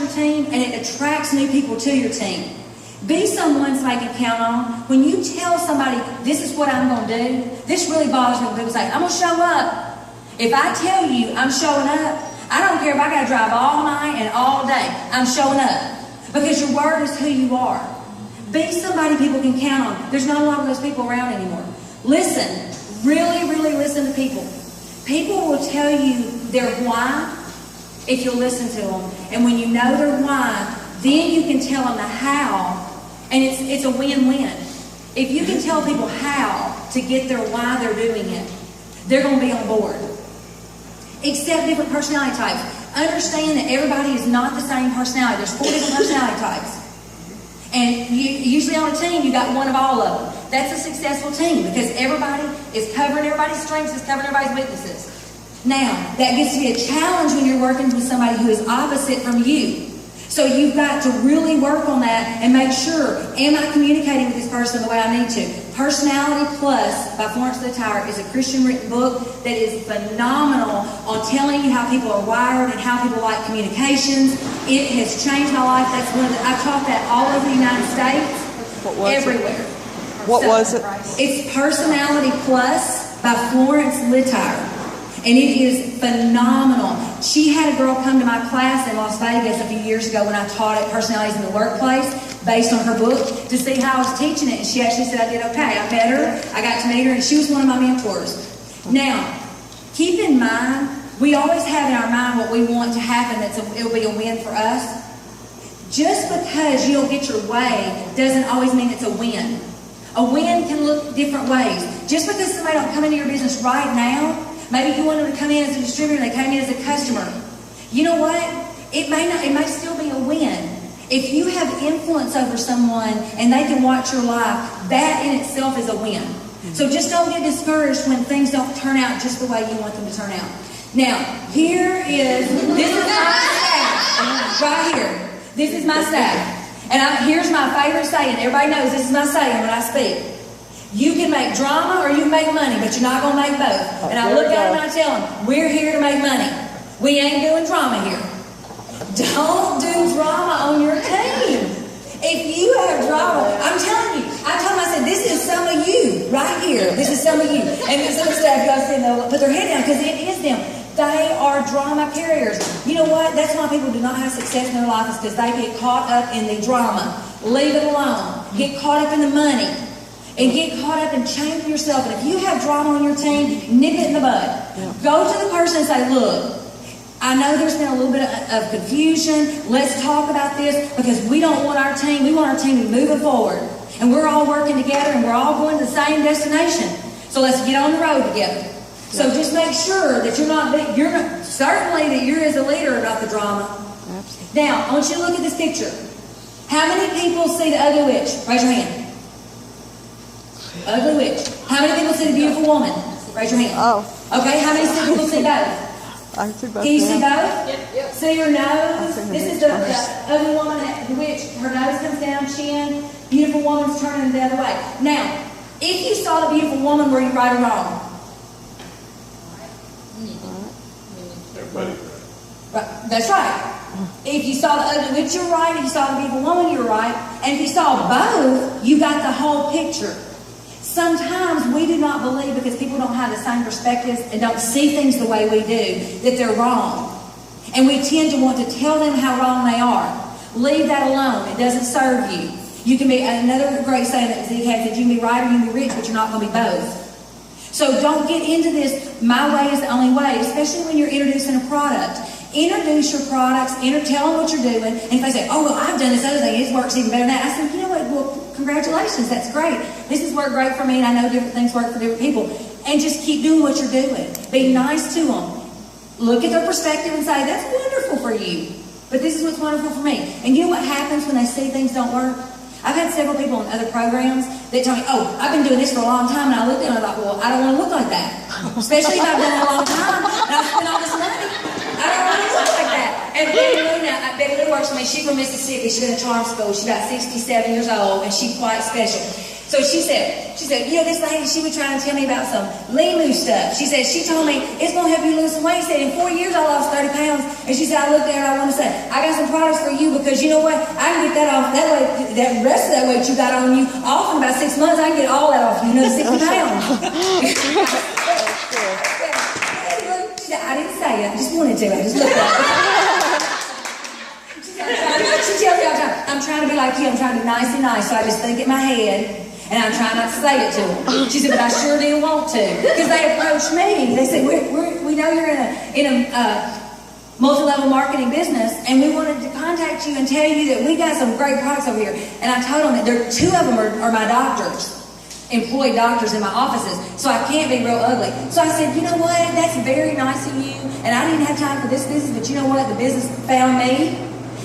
your team and it attracts new people to your team. Be someone somebody can count on. When you tell somebody, this is what I'm going to do, this really bothers me when people say, I'm going to show up. If I tell you I'm showing up, I don't care if I got to drive all night and all day. I'm showing up. Because your word is who you are. Be somebody people can count on. There's not a lot of those people around anymore. Listen. Really, really listen to people. People will tell you their why if you'll listen to them. And when you know their why, then you can tell them the how. And it's a win-win. If you can tell people how to get their why they're doing it, they're going to be on board. Accept different personality types. Understand that everybody is not the same personality. There's 4 different personality types. And usually on a team, you got one of all of them. That's a successful team because everybody is covering everybody's strengths, is covering everybody's weaknesses. Now, that gets to be a challenge when you're working with somebody who is opposite from you. So you've got to really work on that and make sure, am I communicating with this person the way I need to? Personality Plus by Florence Littauer is a Christian written book that is phenomenal on telling you how people are wired and how people like communications. It has changed my life. That's one of the, I've taught that all over the United States, everywhere. What was it? It's Personality Plus by Florence Littauer. And it is phenomenal. She had a girl come to my class in Las Vegas a few years ago when I taught it, Personalities in the Workplace, based on her book, to see how I was teaching it. And she actually said I did okay. I met her, I got to meet her, and she was one of my mentors. Now, keep in mind, we always have in our mind what we want to happen, it'll be a win for us. Just because you'll get your way doesn't always mean it's a win. A win can look different ways. Just because somebody don't come into your business right now, maybe you want them to come in as a distributor, they came in as a customer. You know what? It may still be a win. If you have influence over someone and they can watch your life, that in itself is a win. So just don't get discouraged when things don't turn out just the way you want them to turn out. Now, this is my staff, right here. This is my staff. And here's my favorite saying. Everybody knows this is my saying when I speak. You can make drama or you can make money, but you're not going to make both. And I look at them and I tell them, we're here to make money. We ain't doing drama here. Don't do drama on your team. If you have drama, I'm telling you, I told them, I said, this is some of you right here. This is some of you. And this other staff goes in, they'll put their head down because it is them. They are drama carriers. You know what? That's why people do not have success in their life, is because they get caught up in the drama. Leave it alone. Get caught up in the money. And get caught up in changing yourself. And if you have drama on your team, nip it in the bud. Yeah. Go to the person and say, look, I know there's been a little bit of confusion. Let's talk about this because we don't want our team. We want our team to move it forward. And we're all working together and we're all going to the same destination. So let's get on the road together. So just make sure that certainly that you're as a leader about the drama. Absolutely. Now, I want you to look at this picture. How many people see the ugly witch? Raise your hand. Ugly witch. How many people see the beautiful woman? Raise your hand. Oh. Okay, how many people see both? I see both. Can you see both? Yep. See her nose? This is the ugly woman, the witch. Her nose comes down, chin. Beautiful woman's turning the other way. Now, if you saw the beautiful woman, were you right or wrong? Right. That's right. If you saw the ugly witch, you're right. If you saw the beautiful woman, you're right. And if you saw both, you got the whole picture. Sometimes we do not believe, because people don't have the same perspectives and don't see things the way we do, that they're wrong. And we tend to want to tell them how wrong they are. Leave that alone. It doesn't serve you. You can be, another great saying that Zeke had said, you can be right or you can be rich, but you're not going to be both. So don't get into this, my way is the only way, especially when you're introducing a product. Introduce your products, tell them what you're doing, and if they say, oh, well, I've done this other thing, it works even better than that, I said, you know what, well, congratulations, that's great. This has worked great for me, and I know different things work for different people. And just keep doing what you're doing. Be nice to them. Look at their perspective and say, that's wonderful for you, but this is what's wonderful for me. And you know what happens when they see things don't work? I've had several people in other programs that tell me, oh, I've been doing this for a long time, and I looked at them and I thought, well, I don't want to look like that. Especially if I've done it a long time, and I've spent all this money. I don't want to look like that. And Betty Lou now, Betty Lou works for me. She's from Mississippi. She's in a charm school. She's about 67 years old, and she's quite special. So she said, you know, this lady, she was trying to tell me about some Limu stuff. She said, she told me, it's going to help you lose some weight. She said, in 4 years, I lost 30 pounds. And she said, I looked there and I want to say, I got some products for you because you know what? I can get that off that way, that rest of that weight you got on you off in about 6 months. I can get all that off you, another 60 pounds. She said, I didn't say it. I just wanted to. I just looked at it. She tells me all the time, I'm trying to be like you. I'm trying to be nice and nice. So I just think in my head. And I'm trying not to say it to them. She said, but I sure didn't want to. Because they approached me. They said, we know you're in a multi-level marketing business, and we wanted to contact you and tell you that we got some great products over here. And I told them that two of them are my doctors, employed doctors in my offices, so I can't be real ugly. So I said, you know what? That's very nice of you, and I didn't have time for this business, but you know what? The business found me,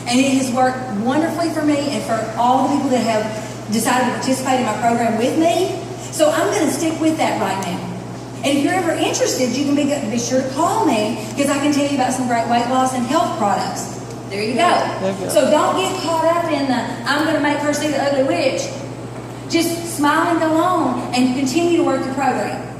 and it has worked wonderfully for me and for all the people that have decided to participate in my program with me. So I'm going to stick with that right now. And if you're ever interested, you can be sure to call me because I can tell you about some great weight loss and health products. There you go. So don't get caught up in the, I'm going to make her see the ugly witch. Just smile and go on and continue to work your program.